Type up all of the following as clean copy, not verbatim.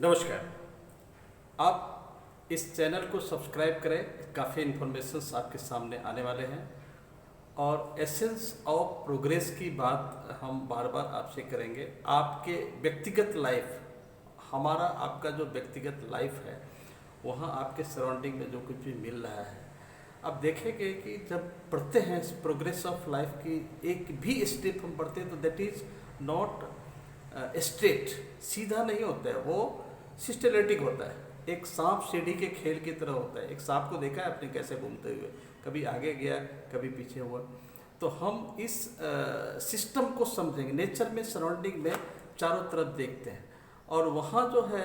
नमस्कार। आप इस चैनल को सब्सक्राइब करें, काफ़ी इन्फॉर्मेशंस आपके सामने आने वाले हैं और एसेंस ऑफ प्रोग्रेस की बात हम बार बार आपसे करेंगे। आपके व्यक्तिगत लाइफ, हमारा आपका जो व्यक्तिगत लाइफ है, वहाँ आपके सराउंडिंग में जो कुछ भी मिल रहा है, आप देखेंगे कि जब पढ़ते हैं प्रोग्रेस ऑफ लाइफ की एक भी स्टेप हम पढ़ते हैं तो दैट इज़ नॉट स्ट्रेट, सीधा नहीं होता है, वो सिस्टमेटिक होता है। एक सांप सीढ़ी के खेल की तरह होता है। एक सांप को देखा है आपने कैसे घूमते हुए, कभी आगे गया कभी पीछे हुआ। तो हम इस सिस्टम को समझेंगे। नेचर में, सराउंडिंग में चारों तरफ देखते हैं और वहाँ जो है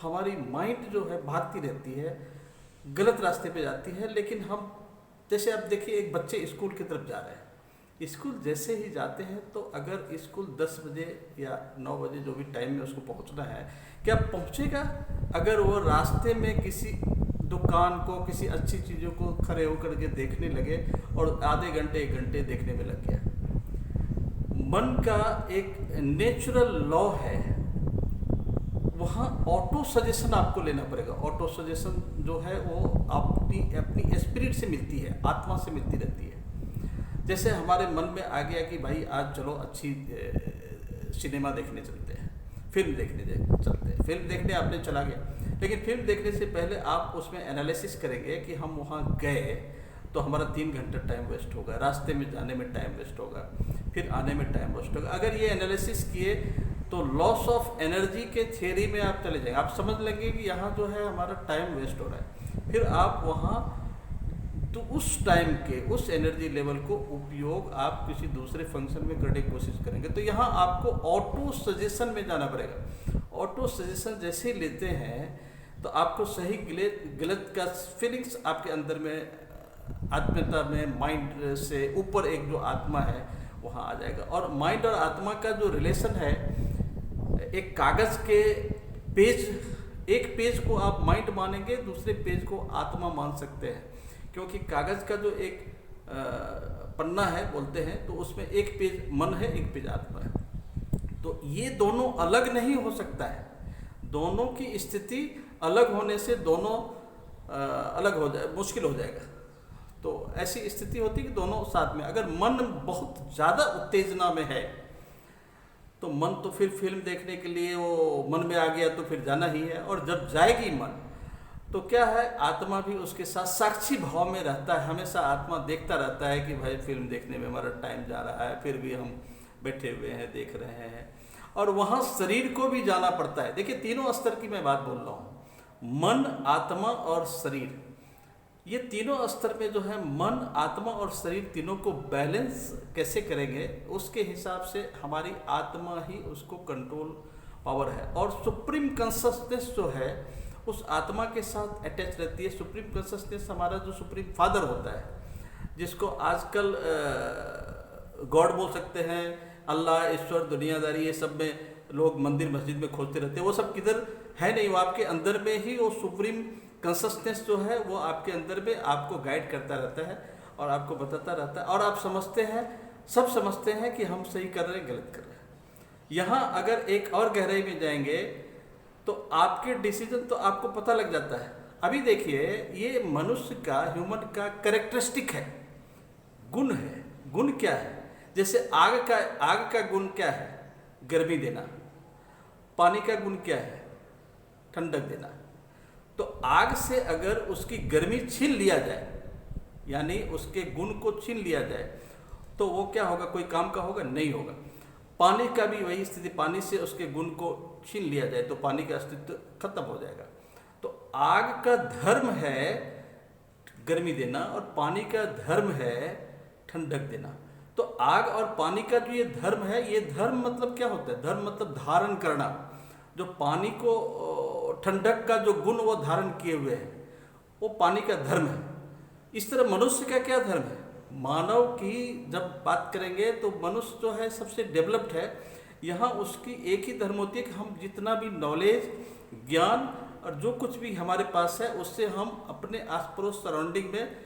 हमारी माइंड जो है भागती रहती है, गलत रास्ते पे जाती है। लेकिन हम, जैसे आप देखिए, एक बच्चे स्कूल की तरफ जा रहे हैं, स्कूल जैसे ही जाते हैं तो अगर स्कूल 10 बजे या 9 बजे जो भी टाइम में उसको पहुंचना है, क्या पहुंचेगा? अगर वो रास्ते में किसी दुकान को, किसी अच्छी चीज़ों को खड़े होकर के देखने लगे और आधे घंटे 1 घंटे देखने में लग गया। मन का एक नेचुरल लॉ है, वहाँ ऑटो सजेशन आपको लेना पड़ेगा। ऑटो सजेशन जो है वो अपनी अपनी स्पिरिट से मिलती है, आत्मा से मिलती रहती है। जैसे हमारे मन में आ गया कि भाई आज चलो अच्छी सिनेमा देखने चलते हैं, फिल्म देखने चलते हैं। फिल्म देखने आपने चला गया, लेकिन फिल्म देखने से पहले आप उसमें एनालिसिस करेंगे कि हम वहाँ गए तो हमारा 3 घंटा टाइम वेस्ट होगा, रास्ते में जाने में टाइम वेस्ट होगा, फिर आने में टाइम वेस्ट होगा। अगर ये एनालिसिस किए तो लॉस ऑफ एनर्जी के थियरी में आप चले जाएंगे। आप समझ लेंगे कि यहाँ जो है हमारा टाइम वेस्ट हो रहा है। फिर आप वहाँ तो उस टाइम के, उस एनर्जी लेवल को उपयोग आप किसी दूसरे फंक्शन में करने की कोशिश करेंगे। तो यहाँ आपको ऑटो सजेशन में जाना पड़ेगा। ऑटो सजेशन जैसे ही लेते हैं तो आपको सही गलत का फीलिंग्स आपके अंदर में, आत्मीयता में, माइंड से ऊपर एक जो आत्मा है वहाँ आ जाएगा। और माइंड और आत्मा का जो रिलेशन है, एक कागज़ के पेज, एक पेज को आप माइंड मानेंगे, दूसरे पेज को आत्मा मान सकते हैं, क्योंकि कागज़ का जो एक पन्ना है बोलते हैं, तो उसमें एक पेज मन है, एक पेज आत्मा है। तो ये दोनों अलग नहीं हो सकता है। दोनों की स्थिति अलग होने से दोनों अलग हो जाए, मुश्किल हो जाएगा। तो ऐसी स्थिति होती है कि दोनों साथ में। अगर मन बहुत ज़्यादा उत्तेजना में है तो मन तो फिर फिल्म देखने के लिए वो मन में आ गया तो फिर जाना ही है। और जब जाएगी मन तो क्या है, आत्मा भी उसके साथ साक्षी भाव में रहता है। हमेशा आत्मा देखता रहता है कि भाई फिल्म देखने में हमारा टाइम जा रहा है, फिर भी हम बैठे हुए हैं, देख रहे हैं। और वहाँ शरीर को भी जाना पड़ता है। देखिए, तीनों स्तर की मैं बात बोल रहा हूँ, मन, आत्मा और शरीर। ये तीनों स्तर में जो है मन, आत्मा और शरीर, तीनों को बैलेंस कैसे करेंगे, उसके हिसाब से हमारी आत्मा ही उसको कंट्रोल पावर है। और सुप्रीम कॉन्शसनेस जो है उस आत्मा के साथ अटैच रहती है। सुप्रीम कॉन्शसनेस हमारा जो सुप्रीम फादर होता है, जिसको आजकल गॉड बोल सकते हैं, अल्लाह, ईश्वर, दुनियादारी, ये सब में लोग मंदिर मस्जिद में खोजते रहते हैं। वो सब किधर है नहीं, वो आपके अंदर में ही, वो सुप्रीम कॉन्शसनेस जो है वो आपके अंदर में आपको गाइड करता रहता है और आपको बताता रहता है। और आप समझते हैं, सब समझते हैं कि हम सही कर रहे हैं, गलत कर रहे हैं। यहाँ अगर एक और गहराई में जाएंगे तो आपके डिसीजन तो आपको पता लग जाता है। अभी देखिए, ये मनुष्य का, ह्यूमन का कैरेक्टरिस्टिक है, गुण है। गुण क्या है? जैसे आग का गुण क्या है? गर्मी देना। पानी का गुण क्या है? ठंडक देना। तो आग से अगर उसकी गर्मी छीन लिया जाए, यानी उसके गुण को छीन लिया जाए, तो वो क्या होगा? कोई काम का होगा? नहीं होगा। पानी का भी वही स्थिति, पानी से उसके गुण को छीन लिया जाए तो पानी का अस्तित्व खत्म हो जाएगा। तो आग का धर्म है गर्मी देना और पानी का धर्म है ठंडक देना। तो आग और पानी का जो ये धर्म है, ये धर्म मतलब क्या होता है? धर्म मतलब धारण करना। जो पानी को, ठंडक का जो गुण वो धारण किए हुए है, वो पानी का धर्म है। इस तरह मनुष्य का क्या धर्म है? मानव की जब बात करेंगे तो मनुष्य जो है सबसे डेवलप्ड है। यहाँ उसकी एक ही धर्म होती है कि हम जितना भी नॉलेज, ज्ञान और जो कुछ भी हमारे पास है, उससे हम अपने आस पड़ोस सराउंडिंग में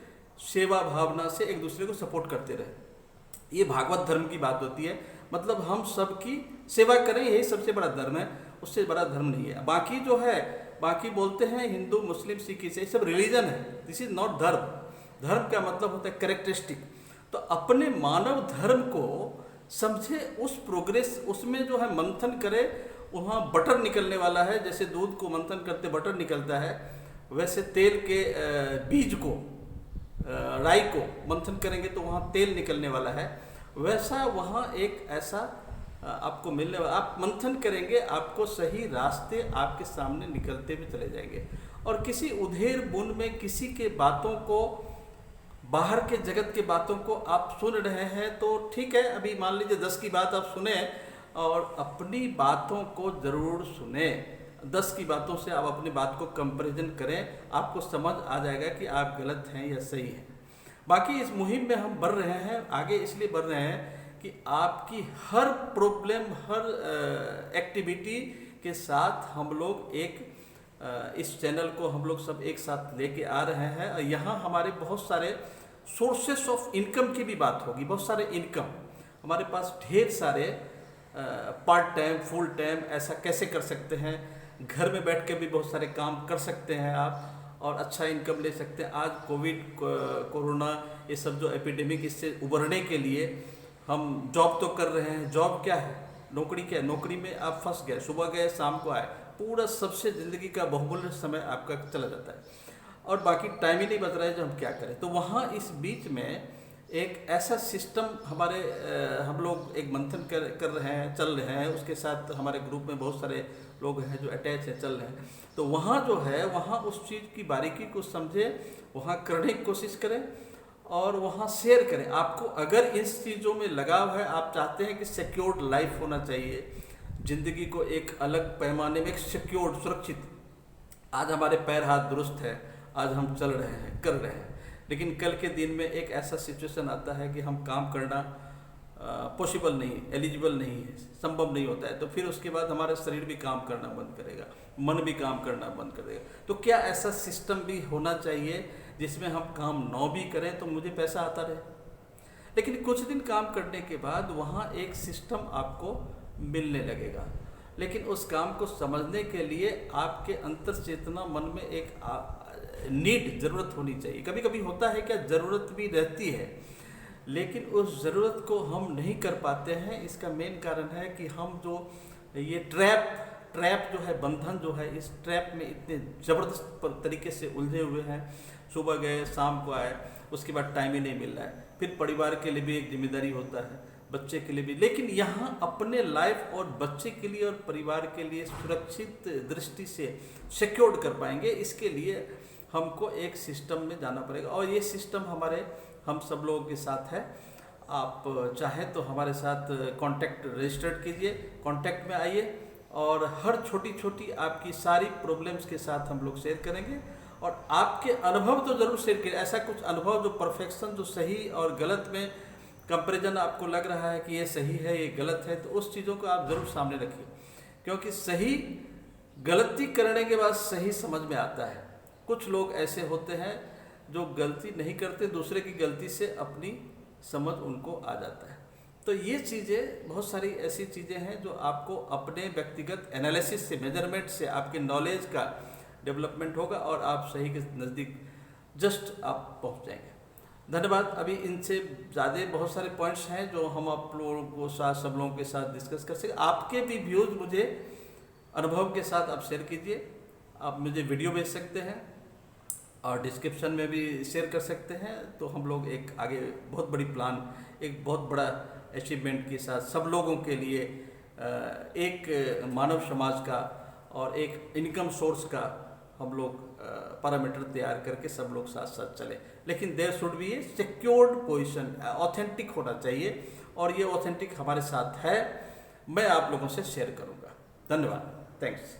सेवा भावना से एक दूसरे को सपोर्ट करते रहे। ये भागवत धर्म की बात होती है। मतलब हम सबकी सेवा करें, यही सबसे बड़ा धर्म है। उससे बड़ा धर्म नहीं है। बाकी जो है, बाकी बोलते हैं हिंदू मुस्लिम सिख ईसाई सब रिलीजन है, दिस इज नॉट धर्म। धर्म का मतलब होता है कैरेक्टरिस्टिक। तो अपने मानव धर्म को समझे, उस प्रोग्रेस उसमें जो है मंथन करे, वहाँ बटर निकलने वाला है। जैसे दूध को मंथन करते बटर निकलता है, वैसे तेल के बीज को, राई को मंथन करेंगे तो वहाँ तेल निकलने वाला है। वैसा वहाँ एक ऐसा आपको मिलने वाला, आप मंथन करेंगे आपको सही रास्ते आपके सामने निकलते हुए चले जाएंगे। और किसी उधेड़ बुन में किसी के बातों को, बाहर के जगत के बातों को आप सुन रहे हैं तो ठीक है, अभी मान लीजिए 10 की बात आप सुने और अपनी बातों को ज़रूर सुने। 10 की बातों से आप अपनी बात को कंपैरिजन करें, आपको समझ आ जाएगा कि आप गलत हैं या सही हैं। बाकी इस मुहिम में हम बढ़ रहे हैं, आगे इसलिए बढ़ रहे हैं कि आपकी हर प्रॉब्लम, हर एक्टिविटी के साथ हम लोग एक इस चैनल को हम लोग सब एक साथ लेके आ रहे हैं। और यहाँ हमारे बहुत सारे सोर्सेस ऑफ इनकम की भी बात होगी, बहुत सारे इनकम हमारे पास ढेर सारे, पार्ट टाइम, फुल टाइम, ऐसा कैसे कर सकते हैं। घर में बैठ के भी बहुत सारे काम कर सकते हैं आप और अच्छा इनकम ले सकते हैं। आज कोविड, कोरोना, ये सब जो एपिडेमिक, इससे उबरने के लिए हम जॉब तो कर रहे हैं। जॉब क्या है, नौकरी क्या है, नौकरी में आप फंस गए, सुबह गए शाम को आए, पूरा सबसे ज़िंदगी का बहुमूल्य समय आपका चला जाता है और बाकी टाइम ही नहीं बच रहा है जो हम क्या करें। तो वहाँ इस बीच में एक ऐसा सिस्टम हमारे हम लोग एक मंथन कर रहे हैं, चल रहे हैं। उसके साथ हमारे ग्रुप में बहुत सारे लोग हैं जो अटैच हैं, चल रहे हैं। तो वहाँ जो है, वहाँ उस चीज़ की बारीकी को समझे, वहाँ करने की कोशिश करें और वहाँ शेयर करें। आपको अगर इस चीज़ों में लगाव है, आप चाहते हैं कि सिक्योर्ड लाइफ होना चाहिए, ज़िंदगी को एक अलग पैमाने में, एक सिक्योर्ड, सुरक्षित, आज हमारे पैर हाथ दुरुस्त है, आज हम चल रहे हैं, कर रहे हैं, लेकिन कल के दिन में एक ऐसा सिचुएशन आता है कि हम काम करना पॉसिबल नहीं, एलिजिबल नहीं है, संभव नहीं होता है, तो फिर उसके बाद हमारा शरीर भी काम करना बंद करेगा, मन भी काम करना बंद कर देगा। तो क्या ऐसा सिस्टम भी होना चाहिए जिसमें हम काम न भी करें तो मुझे पैसा आता रहे, लेकिन कुछ दिन काम करने के बाद वहाँ एक सिस्टम आपको मिलने लगेगा। लेकिन उस काम को समझने के लिए आपके अंतर चेतना, मन में एक नीड, ज़रूरत होनी चाहिए। कभी कभी होता है क्या, ज़रूरत भी रहती है, लेकिन उस ज़रूरत को हम नहीं कर पाते हैं। इसका मेन कारण है कि हम जो ये ट्रैप जो है, बंधन जो है, इस ट्रैप में इतने ज़बरदस्त तरीके से उलझे हुए हैं। सुबह गए शाम को आए, उसके बाद टाइम ही नहीं मिल रहा है। फिर परिवार के लिए भी एक जिम्मेदारी होता है, बच्चे के लिए भी। लेकिन यहाँ अपने लाइफ और बच्चे के लिए और परिवार के लिए सुरक्षित दृष्टि से सिक्योर्ड कर पाएंगे, इसके लिए हमको एक सिस्टम में जाना पड़ेगा। और ये सिस्टम हम सब लोगों के साथ है। आप चाहें तो हमारे साथ कांटेक्ट रजिस्टर्ड कीजिए, कांटेक्ट में आइए और हर छोटी छोटी आपकी सारी प्रॉब्लम्स के साथ हम लोग शेयर करेंगे। और आपके अनुभव तो ज़रूर शेयर करिए, ऐसा कुछ अनुभव जो परफेक्शन, जो सही और गलत में कंपैरिजन आपको लग रहा है कि ये सही है, ये गलत है, तो उस चीज़ों को आप ज़रूर सामने रखिए, क्योंकि सही गलती करने के बाद सही समझ में आता है। कुछ लोग ऐसे होते हैं जो गलती नहीं करते, दूसरे की गलती से अपनी समझ उनको आ जाता है। तो ये चीज़ें, बहुत सारी ऐसी चीज़ें हैं जो आपको अपने व्यक्तिगत एनालिसिस से, मेजरमेंट से आपके नॉलेज का डेवलपमेंट होगा और आप सही के नज़दीक जस्ट आप पहुंच जाएंगे। धन्यवाद। अभी इनसे ज़्यादा बहुत सारे पॉइंट्स हैं जो हम आप लोगों को साथ, सब लोगों के साथ डिस्कस कर सकें। आपके भी व्यूज़ मुझे अनुभव के साथ आप शेयर कीजिए। आप मुझे वीडियो भेज सकते हैं और डिस्क्रिप्शन में भी शेयर कर सकते हैं। तो हम लोग एक आगे बहुत बड़ी प्लान, एक बहुत बड़ा अचीवमेंट के साथ सब लोगों के लिए एक मानव समाज का और एक इनकम सोर्स का हम लोग पैरामीटर तैयार करके सब लोग साथ साथ चले। लेकिन there should be a secured position, authentic होना चाहिए और ये ऑथेंटिक हमारे साथ है। मैं आप लोगों से शेयर करूँगा। धन्यवाद, थैंक्स।